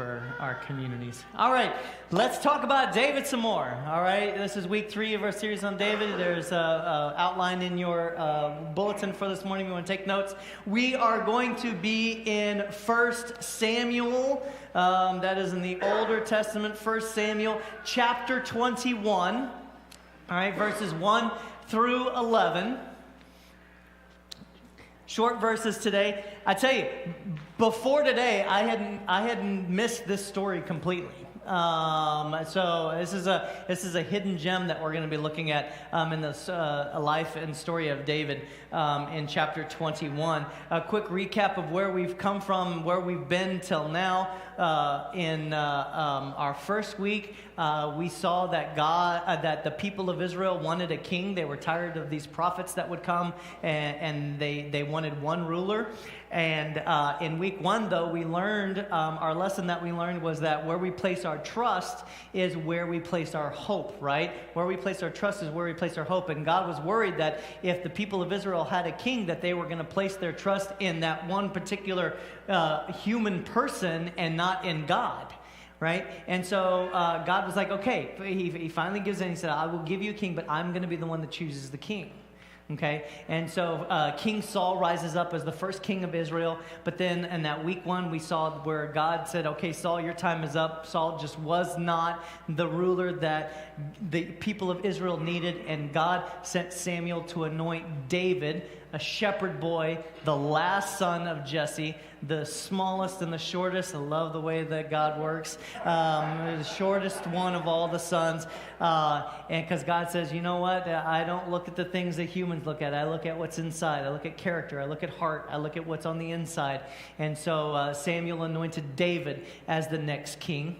for our communities. All right, let's talk about David some more. All right, this is week 3 of our series on David. There's an outline in your bulletin for this morning. You want to take notes. We are going to be in 1 Samuel. That is in the Older Testament, 1 Samuel chapter 21. All right, verses 1 through 11. Short verses today. I tell you, before today, I hadn't missed this story completely. So this is a hidden gem that we're going to be looking at in this life and story of David in chapter 21. A quick recap of where we've come from, where we've been till now. In our first week, we saw that that the people of Israel wanted a king. They were tired of these prophets that would come, and they wanted one ruler. And in week 1, though, we learned, our lesson that we learned was that where we place our trust is where we place our hope, right? Where we place our trust is where we place our hope. And God was worried that if the people of Israel had a king, that they were going to place their trust in that one particular human person and not in God. Right? And so God was like, okay, he finally gives in. He said, I will give you a king, but I'm going to be the one that chooses the king. Okay, and so King Saul rises up as the first king of Israel, but then in that week 1, we saw where God said, okay, Saul, your time is up. Saul just was not the ruler that the people of Israel needed, and God sent Samuel to anoint David, a shepherd boy, the last son of Jesse, the smallest and the shortest. I love the way that God works. The shortest one of all the sons. And because God says, you know what? I don't look at the things that humans look at. I look at what's inside. I look at character. I look at heart. I look at what's on the inside. And so Samuel anointed David as the next king.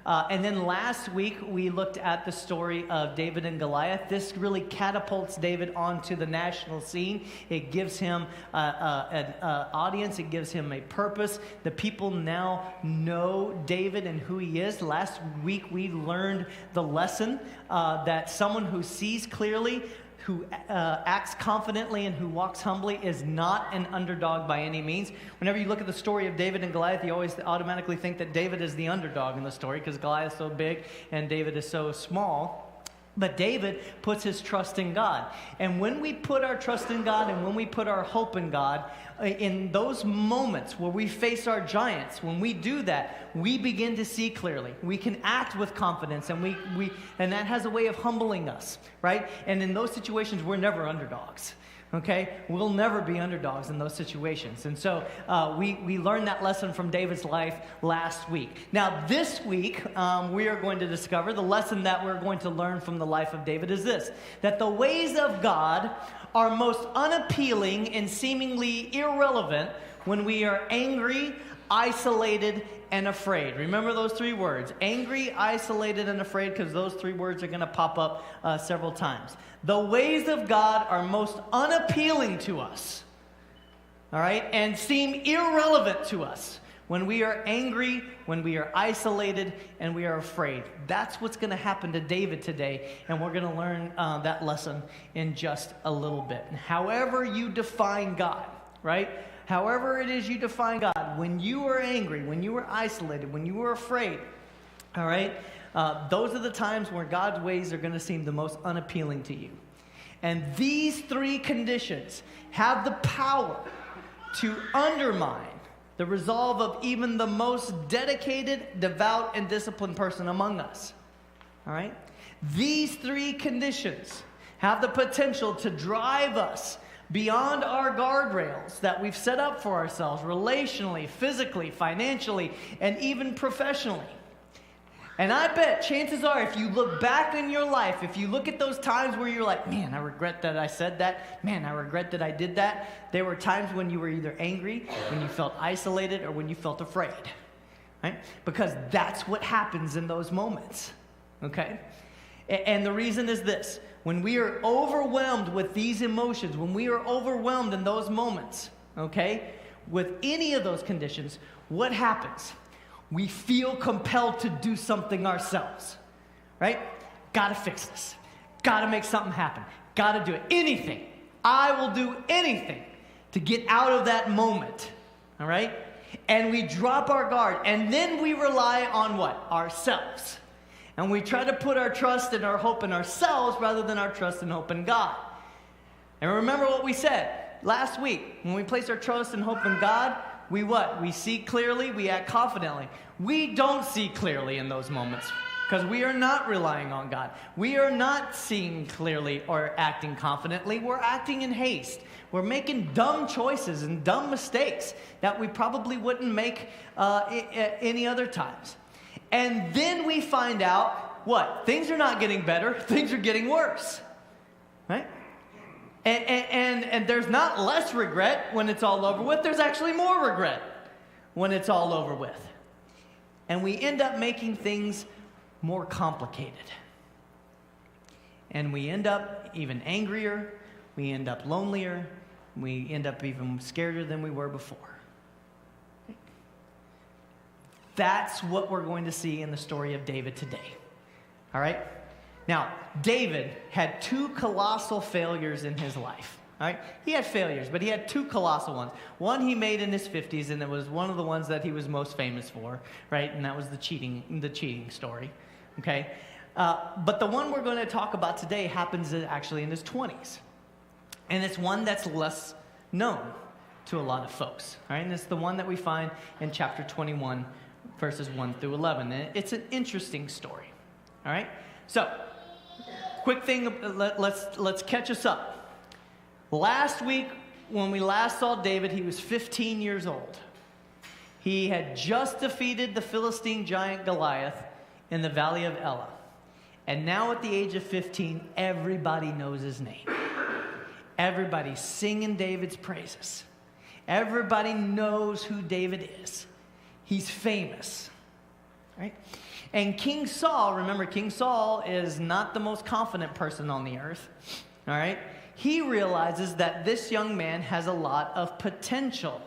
And then last week, we looked at the story of David and Goliath. This really catapults David onto the national scene. It gives him an audience. It gives him a purpose. The people now know David and who he is. Last week, we learned the lesson that someone who sees clearly, who acts confidently, and who walks humbly is not an underdog by any means. Whenever you look at the story of David and Goliath, you always automatically think that David is the underdog in the story because Goliath is so big and David is so small. But David puts his trust in God. And when we put our trust in God and when we put our hope in God, in those moments where we face our giants, when we do that, we begin to see clearly. We can act with confidence, and and that has a way of humbling us, right? And in those situations, we're never underdogs. Okay, we'll never be underdogs in those situations. And so we learned that lesson from David's life last week. Now this week, we are going to discover the lesson that we're going to learn from the life of David is this: that the ways of God are most unappealing and seemingly irrelevant when we are angry, isolated, and afraid. Remember those 3 words: angry, isolated, and afraid, because those 3 words are going to pop up several times. The ways of God are most unappealing to us, all right, and seem irrelevant to us when we are angry, when we are isolated, and we are afraid. That's what's going to happen to David today, and we're going to learn that lesson in just a little bit. However you define God, right? However it is you define God, when you are angry, when you are isolated, when you are afraid, all right, those are the times where God's ways are going to seem the most unappealing to you. And these 3 conditions have the power to undermine the resolve of even the most dedicated, devout, and disciplined person among us. All right? These 3 conditions have the potential to drive us beyond our guardrails that we've set up for ourselves relationally, physically, financially, and even professionally. And I bet chances are, if you look back in your life, if you look at those times where you're like, man, I regret that I said that. Man, I regret that I did that. There were times when you were either angry, when you felt isolated, or when you felt afraid. Right? Because that's what happens in those moments. Okay? And the reason is this: when we are overwhelmed with these emotions, when we are overwhelmed in those moments, okay, with any of those conditions, what happens? We feel compelled to do something ourselves, right? Gotta fix this. Gotta make something happen. Gotta do it. Anything. I will do anything to get out of that moment, all right? And we drop our guard. And then we rely on what? Ourselves. And we try to put our trust and our hope in ourselves rather than our trust and hope in God. And remember what we said last week. When we place our trust and hope in God, we what? We see clearly, we act confidently. We don't see clearly in those moments because we are not relying on God. We are not seeing clearly or acting confidently. We're acting in haste. We're making dumb choices and dumb mistakes that we probably wouldn't make any other times. And then we find out what? Things are not getting better. Things are getting worse. Right? And there's not less regret when it's all over with. There's actually more regret when it's all over with. And we end up making things more complicated. And we end up even angrier. We end up lonelier. We end up even scarier than we were before. That's what we're going to see in the story of David today. All right? Now, David had 2 colossal failures in his life. All right? He had failures, but he had 2 colossal ones. One he made in his 50s, and it was one of the ones that he was most famous for, right? And that was the cheating story. Okay? But the one we're going to talk about today happens actually in his 20s. And it's one that's less known to a lot of folks. All right? And it's the one that we find in chapter 21, verses 1 through 11. And it's an interesting story. All right? So, quick thing, let's catch us up. Last week, when we last saw David, he was 15 years old. He had just defeated the Philistine giant Goliath in the valley of Elah. And now at the age of 15, everybody knows his name. Everybody's singing David's praises. Everybody knows who David is. He's famous. Right? And King Saul, remember, King Saul is not the most confident person on the earth. All right? He realizes that this young man has a lot of potential.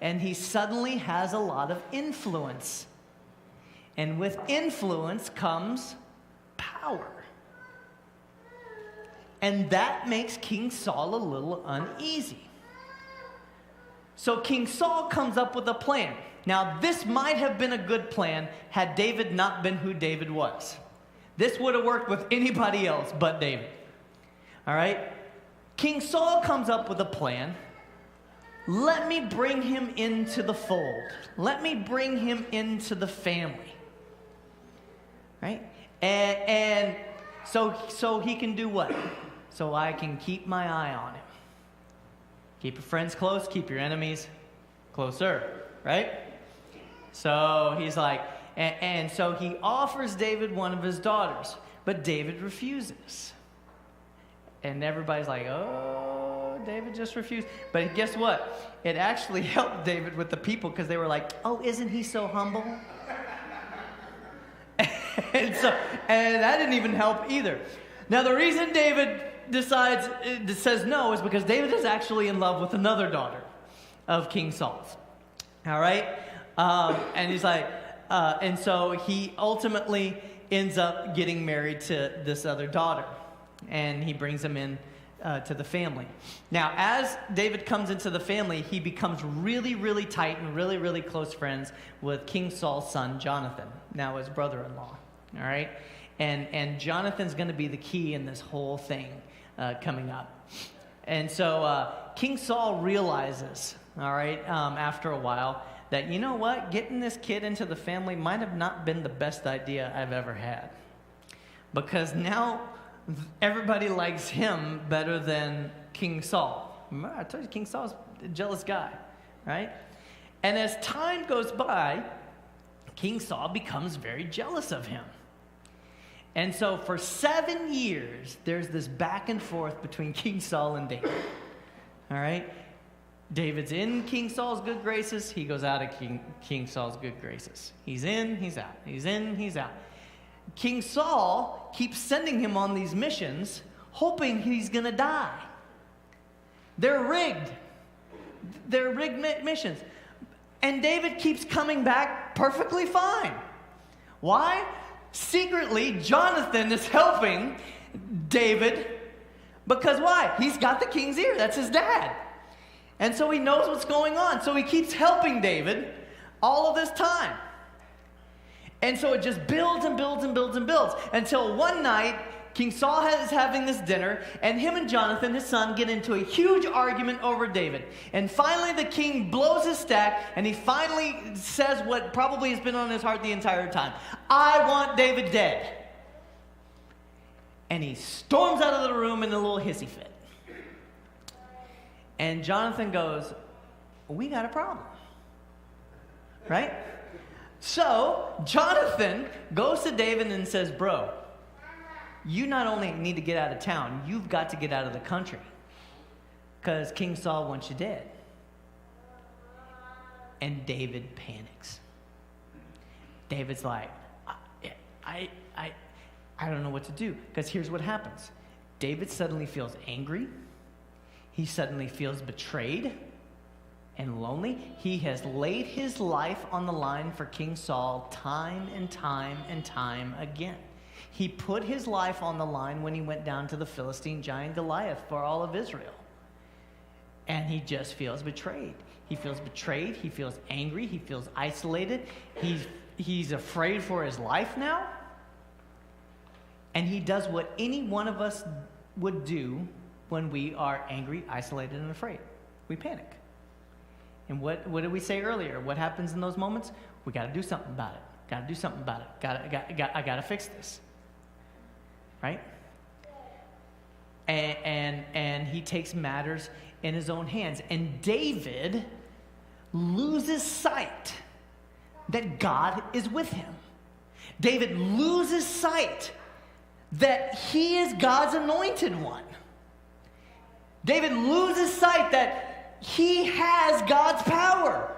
And he suddenly has a lot of influence. And with influence comes power. And that makes King Saul a little uneasy. So King Saul comes up with a plan. Now, this might have been a good plan had David not been who David was. This would have worked with anybody else but David. All right? King Saul comes up with a plan. Let me bring him into the fold. Let me bring him into the family. Right? And so he can do what? So I can keep my eye on him. Keep your friends close, keep your enemies closer. Right? So he's like, and so he offers David one of his daughters, but David refuses. And everybody's like, oh, David just refused. But guess what? It actually helped David with the people because they were like, oh, isn't he so humble? and that didn't even help either. Now, the reason David says no is because David is actually in love with another daughter of King Saul's. All right? And he's like, and so he ultimately ends up getting married to this other daughter. And he brings him in to the family. Now, as David comes into the family, he becomes really, really tight and really, really close friends with King Saul's son, Jonathan, now his brother-in-law. All right? And Jonathan's going to be the key in this whole thing coming up. And so King Saul realizes, all right, after a while, that, you know what, getting this kid into the family might have not been the best idea I've ever had. Because now everybody likes him better than King Saul. Remember, I told you King Saul's a jealous guy, right? And as time goes by, King Saul becomes very jealous of him. And so for 7 years, there's this back and forth between King Saul and David. All right? David's in King Saul's good graces. He goes out of King Saul's good graces. He's in, he's out. He's in, he's out. King Saul keeps sending him on these missions, hoping he's going to die. They're rigged. They're rigged missions. And David keeps coming back perfectly fine. Why? Secretly, Jonathan is helping David because why? He's got the king's ear. That's his dad. And so he knows what's going on. So he keeps helping David all of this time. And so it just builds and builds and builds and builds until one night, King Saul is having this dinner, and him and Jonathan, his son, get into a huge argument over David. And finally the king blows his stack, and he finally says what probably has been on his heart the entire time. I want David dead. And he storms out of the room in a little hissy fit. And Jonathan goes, we got a problem. Right? So Jonathan goes to David and says, bro, you not only need to get out of town, you've got to get out of the country. Because King Saul wants you dead. And David panics. David's like, I don't know what to do. Because here's what happens. David suddenly feels angry. He suddenly feels betrayed and lonely. He has laid his life on the line for King Saul time and time and time again. He put his life on the line when he went down to the Philistine giant Goliath for all of Israel. And he just feels betrayed. He feels betrayed. He feels angry. He feels isolated. He's afraid for his life now. And he does what any one of us would do when we are angry, isolated, and afraid. We panic. And what did we say earlier? What happens in those moments? We got to do something about it. Got to do something about it. I got to fix this. Right? And he takes matters in his own hands. And David loses sight that God is with him. David loses sight that he is God's anointed one. David loses sight that he has God's power.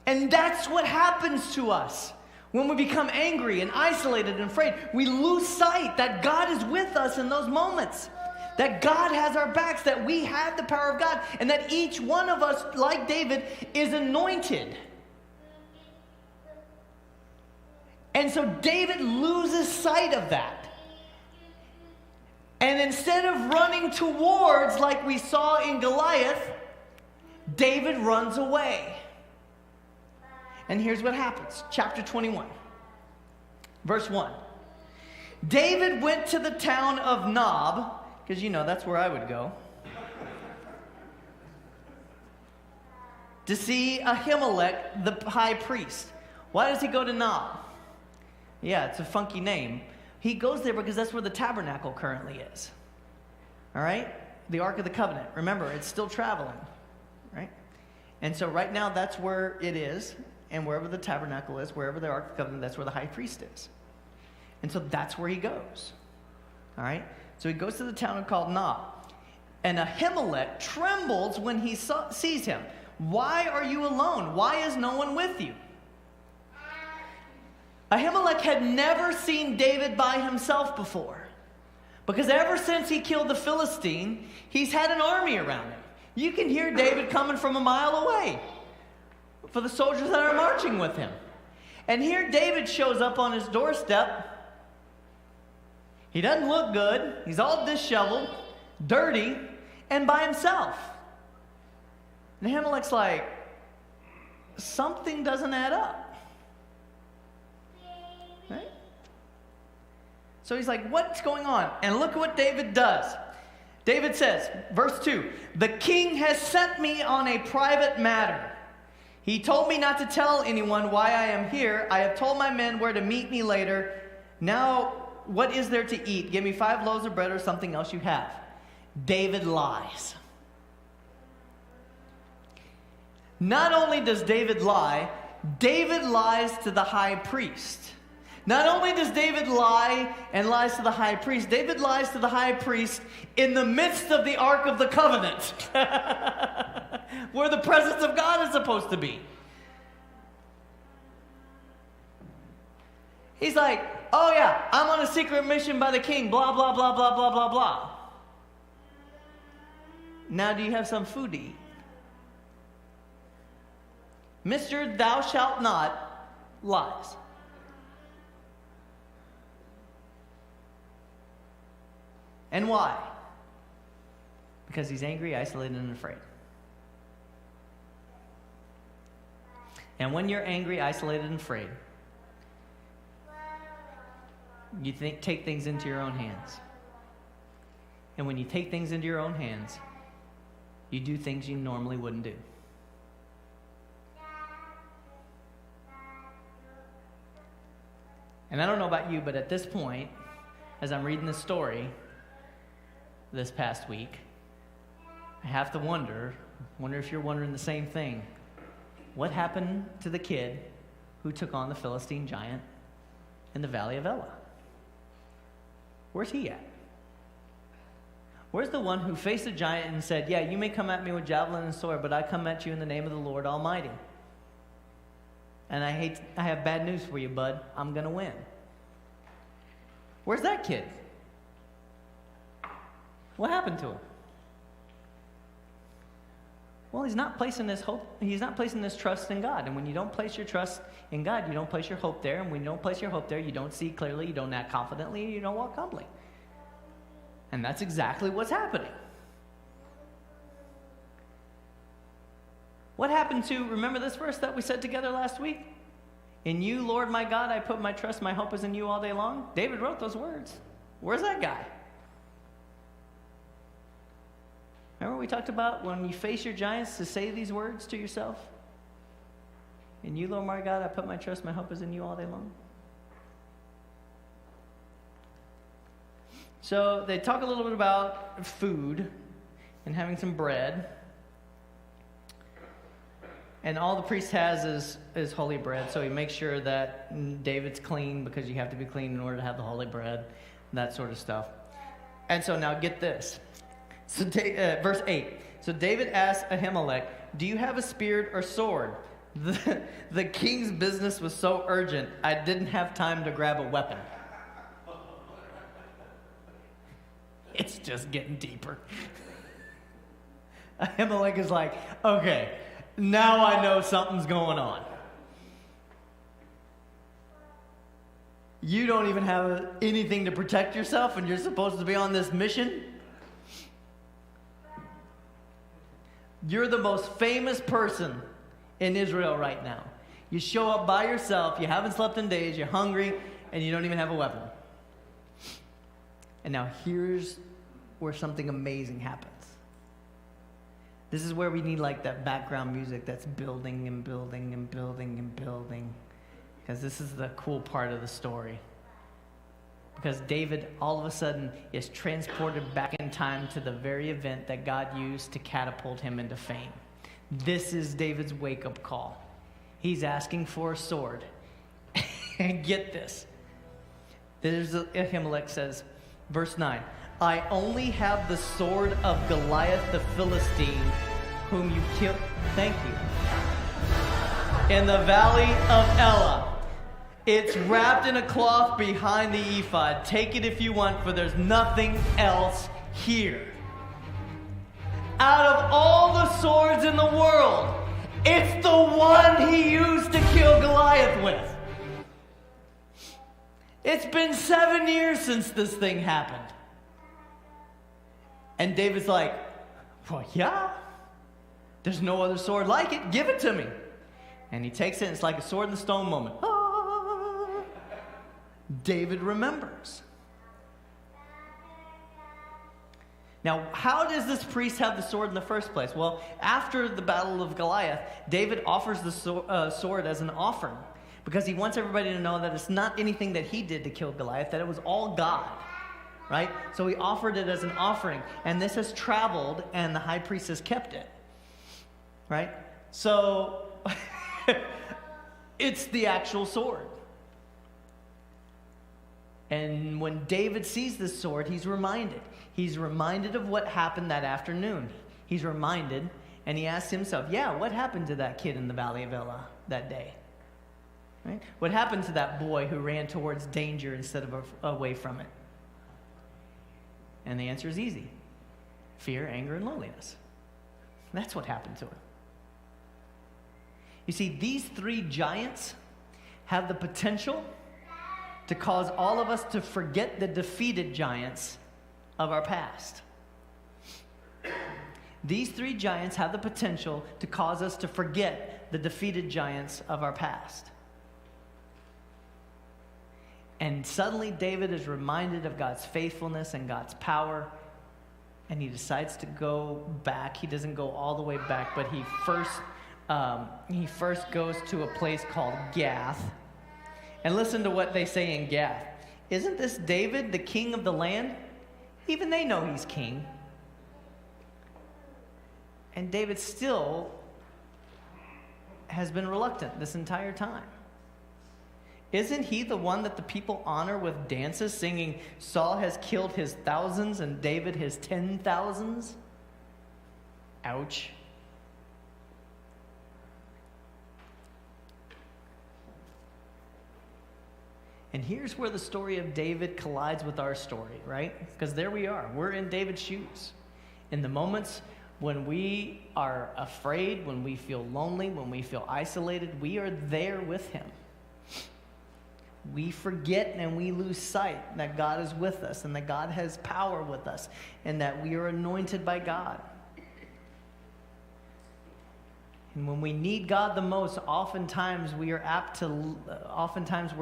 And that's what happens to us. When we become angry and isolated and afraid, we lose sight that God is with us in those moments. That God has our backs, that we have the power of God, and that each one of us, like David, is anointed. And so David loses sight of that. And instead of running towards, like we saw in Goliath, David runs away. And here's what happens. Chapter 21, verse 1. David went to the town of Nob, because that's where I would go, to see Ahimelech, the high priest. Why does he go to Nob? Yeah, it's a funky name. He goes there because that's where the tabernacle currently is. All right? The Ark of the Covenant. Remember, it's still traveling. Right? And so right now, that's where it is. And wherever the tabernacle is, wherever the Ark of the Covenant, that's where the high priest is. And so that's where he goes. All right? So he goes to the town called Nob. And Ahimelech trembles when he sees him. Why are you alone? Why is no one with you? Ahimelech had never seen David by himself before. Because ever since he killed the Philistine, he's had an army around him. You can hear David coming from a mile away for the soldiers that are marching with him. And here David shows up on his doorstep. He doesn't look good. He's all disheveled, dirty, and by himself. And Ahimelech's like, something doesn't add up. Right? So he's like, what's going on? And look what David does. David says, verse 2, the king has sent me on a private matter. He told me not to tell anyone why I am here. I have told my men where to meet me later. Now, what is there to eat? Give me 5 loaves of bread or something else you have. David lies. Not only does David lie, David lies to the high priest. Not only does David lie and lies to the high priest, David lies to the high priest in the midst of the Ark of the Covenant, where the presence of God is supposed to be. He's like, oh yeah, I'm on a secret mission by the king, blah, blah, blah, blah, blah, blah, blah. Now do you have some food to eat? Mr. Thou shalt not lies. And why? Because he's angry, isolated, and afraid. And when you're angry, isolated, and afraid, you take things into your own hands. And when you take things into your own hands, you do things you normally wouldn't do. And I don't know about you, but at this point, as I'm reading this story this past week, I have to wonder if you're wondering the same thing. What happened to the kid who took on the Philistine giant in the Valley of Elah? Where's he at? Where's the one who faced a giant and said, yeah, you may come at me with javelin and sword, but I come at you in the name of the Lord Almighty. And I have bad news for you, bud. I'm going to win. Where's that kid? What happened to him? Well, he's not placing his trust in God. And when you don't place your trust in God, you don't place your hope there. And when you don't place your hope there, you don't see clearly, you don't act confidently, you don't walk humbly. And that's exactly what's happening. What happened to, remember this verse that we said together last week? In you, Lord my God, I put my trust, my hope is in you all day long. David wrote those words. Where's that guy? Remember we talked about when you face your giants to say these words to yourself? In you, Lord my God, I put my trust, my hope is in you all day long. So they talk a little bit about food and having some bread. And all the priest has is holy bread, so he makes sure that David's clean because you have to be clean in order to have the holy bread, and that sort of stuff. And so now get this. So verse 8. So David asked Ahimelech, do you have a spear or sword? The king's business was so urgent, I didn't have time to grab a weapon. It's just getting deeper. Ahimelech is like, okay, now I know something's going on. You don't even have anything to protect yourself and you're supposed to be on this mission? You're the most famous person in Israel right now. You show up by yourself, you haven't slept in days, you're hungry, and you don't even have a weapon. And now here's where something amazing happens. This is where we need like that background music that's building and building and building and building. Because this is the cool part of the story. Because David all of a sudden is transported back in time to the very event that God used to catapult him into fame. This is David's wake-up call. He's asking for a sword. And get this. Ahimelech says, verse 9, I only have the sword of Goliath the Philistine, whom you killed. Thank you. In the valley of Elah. It's wrapped in a cloth behind the ephod. Take it if you want, for there's nothing else here. Out of all the swords in the world, it's the one he used to kill Goliath with. It's been 7 years since this thing happened. And David's like, well, yeah. There's no other sword like it. Give it to me. And he takes it, and it's like a sword in the stone moment. Ah. David remembers. Now, how does this priest have the sword in the first place? Well, after the battle of Goliath, David offers the sword as an offering because he wants everybody to know that it's not anything that he did to kill Goliath, that it was all God. Right? So he offered it as an offering. And this has traveled, and the high priest has kept it. Right? So, it's the actual sword. And when David sees this sword, he's reminded. He's reminded of what happened that afternoon. He's reminded, and he asks himself, yeah, what happened to that kid in the Valley of Elah that day? Right? What happened to that boy who ran towards danger instead of away from it? And the answer is easy. Fear, anger, and loneliness. That's what happened to him. You see, these three giants have the potential to cause all of us to forget the defeated giants of our past. These three giants have the potential to cause us to forget the defeated giants of our past. And suddenly David is reminded of God's faithfulness and God's power, and he decides to go back. He doesn't go all the way back, but he first goes to a place called Gath. And listen to what they say in Gath. Isn't this David, the king of the land? Even they know he's king. And David still has been reluctant this entire time. Isn't he the one that the people honor with dances, singing, Saul has killed his thousands and David his 10,000s? Ouch. And here's where the story of David collides with our story, right? Because there we are. We're in David's shoes. In the moments when we are afraid, when we feel lonely, when we feel isolated, we are there with him. We forget and we lose sight that God is with us and that God has power with us and that we are anointed by God. And when we need God the most, oftentimes we're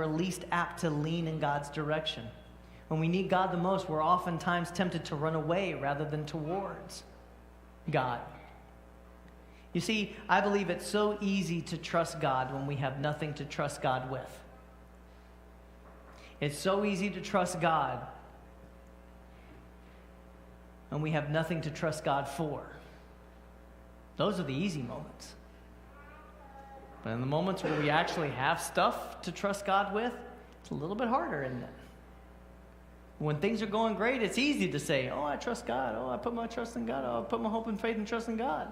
least apt to lean in God's direction. When we need God the most, we're oftentimes tempted to run away rather than towards God. You see, I believe it's so easy to trust God when we have nothing to trust God with. It's so easy to trust God when we have nothing to trust God for. Those are the easy moments. But in the moments where we actually have stuff to trust God with, it's a little bit harder, isn't it? When things are going great, it's easy to say, oh, I trust God. Oh, I put my trust in God. Oh, I put my hope and faith and trust in God.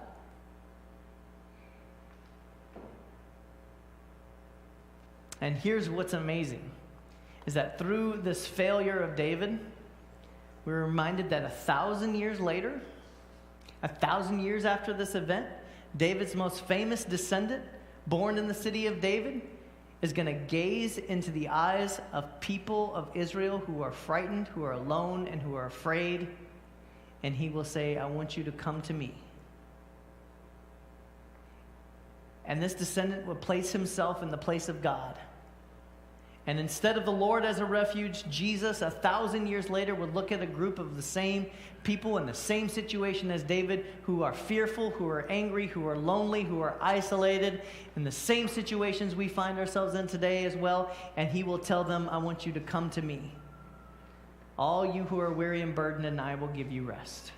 And here's what's amazing, is that through this failure of David, we're reminded that 1,000 years later, 1,000 years after this event, David's most famous descendant, born in the city of David, is going to gaze into the eyes of people of Israel who are frightened, who are alone, and who are afraid, and he will say, I want you to come to me. And this descendant would place himself in the place of God. And instead of the Lord as a refuge, Jesus, 1,000 years later, would look at a group of the same people in the same situation as David, who are fearful, who are angry, who are lonely, who are isolated, in the same situations we find ourselves in today as well. And he will tell them, I want you to come to me. All you who are weary and burdened, and I will give you rest.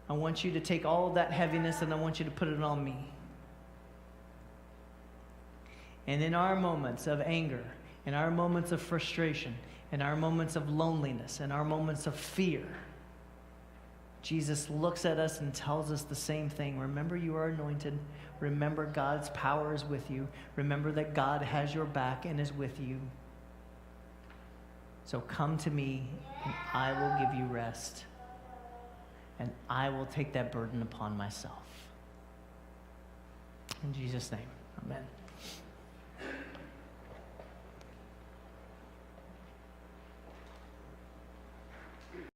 I want you to take all of that heaviness and I want you to put it on me. And in our moments of anger, in our moments of frustration, in our moments of loneliness, in our moments of fear, Jesus looks at us and tells us the same thing. Remember, you are anointed. Remember, God's power is with you. Remember that God has your back and is with you. So come to me, and I will give you rest. And I will take that burden upon myself. In Jesus' name, amen.